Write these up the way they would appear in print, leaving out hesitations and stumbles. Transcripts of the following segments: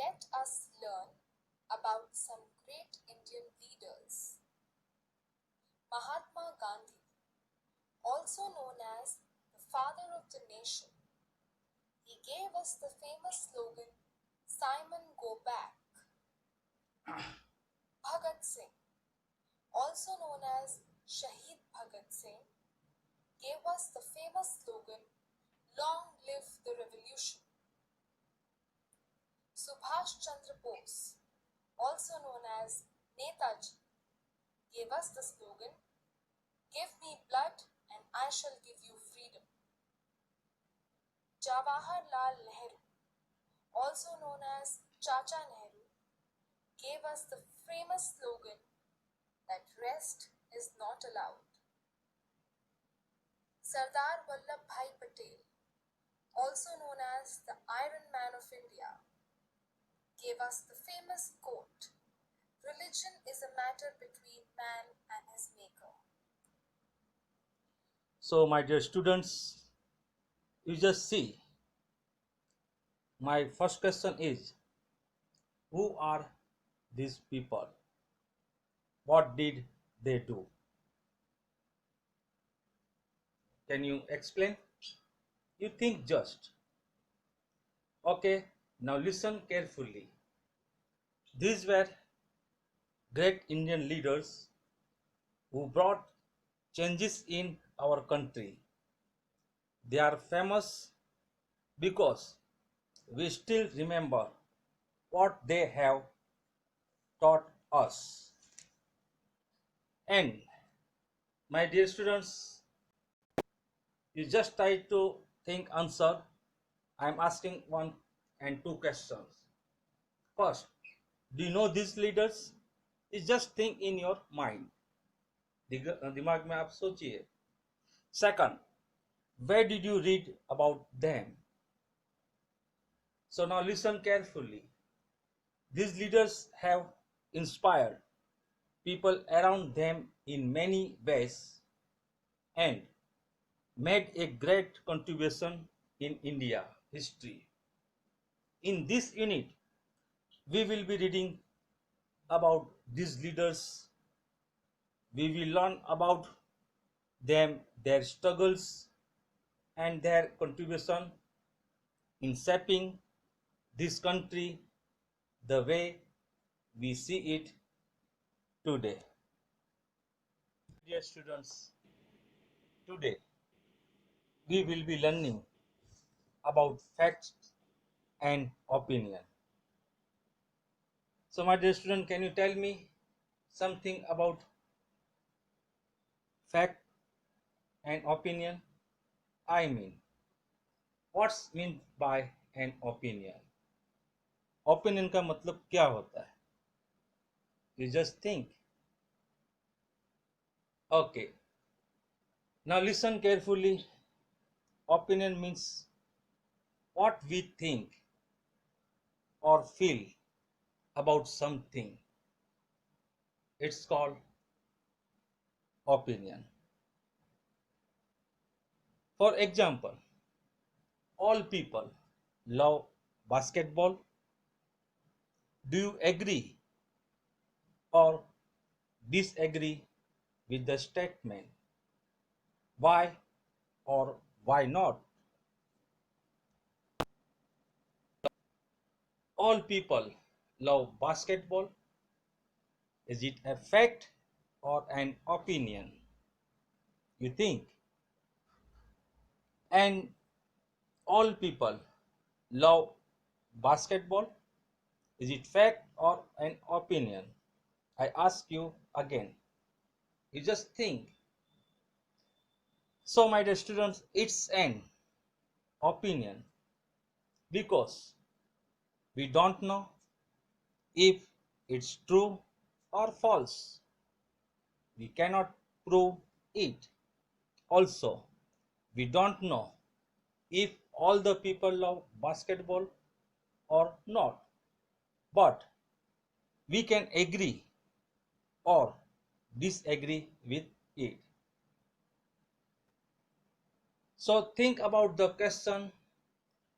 let us learn about some great Indian leaders. Mahatma Gandhi, also known as the father of the nation, he gave us the famous slogan, Simon Go Back. Bhagat Singh, also known as Shahid Bhagat Singh, gave us the famous slogan, Long live the revolution. Subhash Chandra Bose, also known as Netaji, gave us the slogan, Give me blood and I shall give you freedom. Jawaharlal Nehru, also known as Chacha Nehru, gave us the famous slogan that rest is not allowed. Sardar Vallabhbhai Patel, also known as the Iron Man of India, gave us the famous quote, Religion is a matter between man and his maker. So, my dear students, you just see, my first question is, who are these people? What did they do? Can you explain? You think just. Okay, now listen carefully. These were great Indian leaders who brought changes in our country. They are famous because we still remember what they have taught us. And my dear students, you just try to think answer. I am asking one and two questions. First, do you know these leaders? You just think in your mind. दिमाग में आप सोचिए. Second, where did you read about them? So now listen carefully. These leaders have inspired people around them in many ways and made a great contribution in India history. In this unit, we will be reading about these leaders. We will learn about them, their struggles, and their contribution in shaping this country the way we see it today. Dear students, today we will be learning about facts and opinion. So my dear student, can you tell me something about fact and opinion? I mean, what's meant by an opinion? Opinion का मतलब क्या होता है? You just think. Okay. Now listen carefully. Opinion means what we think or feel about something. It's called opinion. For example, all people love basketball. Do you agree or disagree with the statement? Why or why not? All people love basketball. Is it a fact or an opinion? You think? And all people love basketball. Is it fact or an opinion? I ask you again. You just think. So, my dear students, it's an opinion because we don't know if it's true or false. We cannot prove it. Also, we don't know if all the people love basketball or not. But we can agree or disagree with it. So think about the question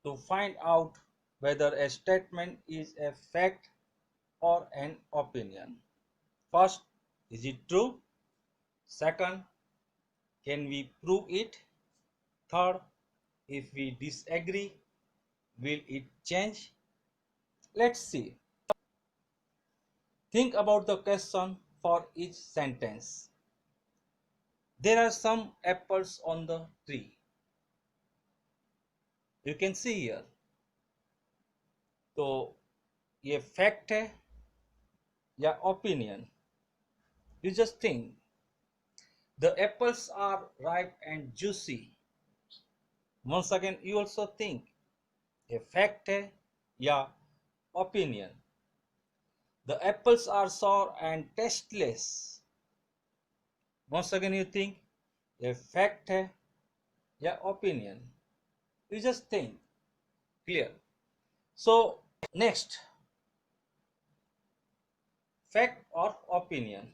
to find out whether a statement is a fact or an opinion. First, is it true? Second, can we prove it? Third, if we disagree, will it change? Let's see. Think about the question for each sentence. There are some apples on the tree. You can see here. तो ये fact है या opinion? You just think. The apples are ripe and juicy. Once again, you also think. ये fact है या opinion? The apples are sour and tasteless. Once again, you think. ये fact है या opinion? You just think. Clear? So next, fact or opinion?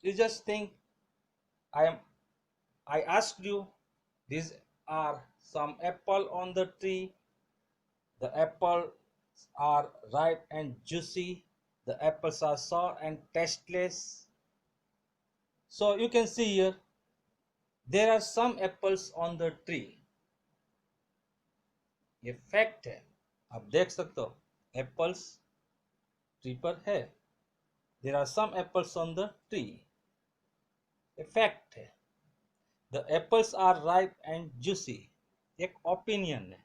You just think. I asked you, these are some apple on the tree. The apples are ripe and juicy. The apples are sour and tasteless. So you can see here, there are some apples on the tree. ये fact है, आप देख सकते हो apples tree पर है. There are some apples on the tree. ये fact है. The apples are ripe and juicy, एक ओपिनियन है.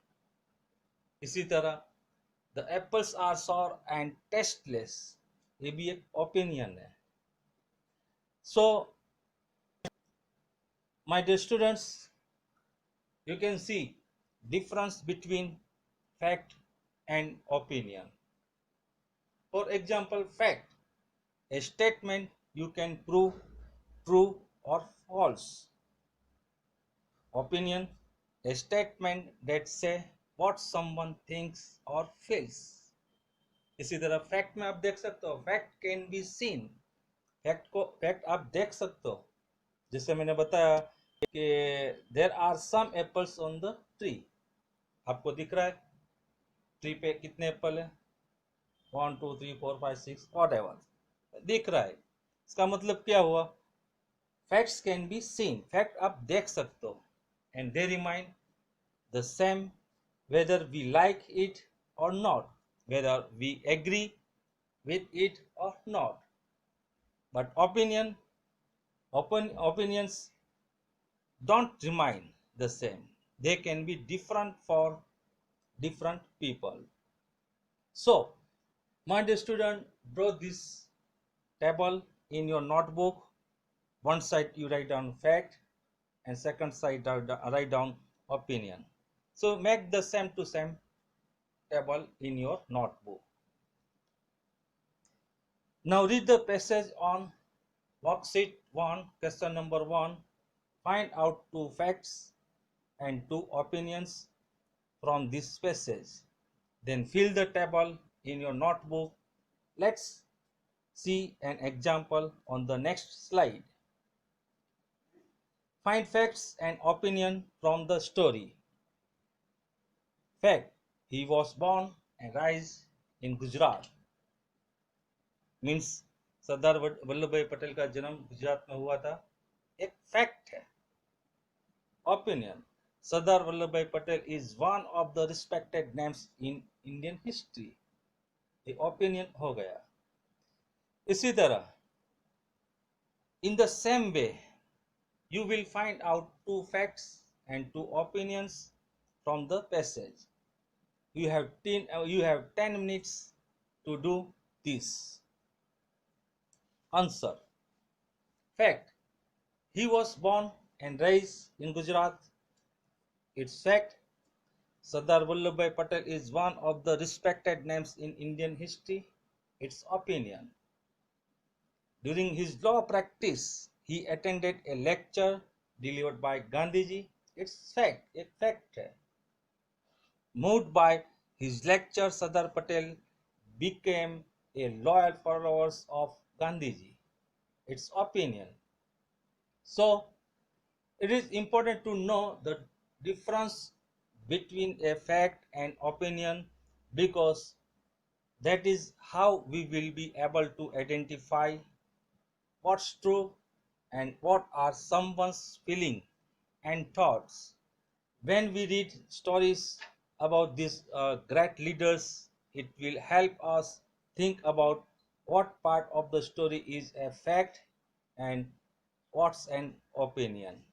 इसी तरह the apples are sour and tasteless, ये भी एक ओपिनियन है. So my dear students, you can see difference between fact and opinion. For example, fact, a statement you can prove true or false. Opinion, a statement that say what someone thinks or feels. इसी तरह fact में आप देख सकते हो, fact can be seen. Fact आप देख सकते हो, जैसे मैंने बताया कि there are some apples on the tree. आपको दिख रहा है ट्री पे कितने एप्पल है, 1 2 3 4 5 6 वॉट एवर दिख रहा है. इसका मतलब क्या हुआ? Facts can be seen, fact आप देख सकते हो. And they remain the same whether we like it और not, whether we agree with it or not. But opinions don't remain the same. They can be different for different people. So, my dear student, draw this table in your notebook. One side you write down fact and second side write down opinion. So make the same to same table in your notebook. Now read the passage on worksheet 1, question number 1. Find out 2 facts and 2 opinions from this passage. Then fill the table in your notebook. Let's see an example on the next slide. Find facts and opinion from the story. Fact, he was born and raised in Gujarat. Means Sardar Vallabhbhai Patel का जन्म गुजरात में हुआ था, एक fact है. Opinion, Sardar Vallabhbhai Patel is one of the respected names in Indian history. ये opinion हो गया. इसी तरह in the same way you will find out 2 facts and 2 opinions from the passage. You have 10 minutes to do this. Answer. Fact, he was born and raised in Gujarat. It's fact, Sardar Vallabhbhai Patel is one of the respected names in Indian history. It's opinion. During his law practice, he attended a lecture delivered by Gandhiji. It's fact, a fact है. Moved by his lecture, Sardar Patel became a loyal follower of Gandhiji. It's opinion. So, it is important to know the difference between a fact and opinion because that is how we will be able to identify what's true and what are someone's feeling and thoughts. When we read stories about these great leaders, it will help us think about what part of the story is a fact and what's an opinion.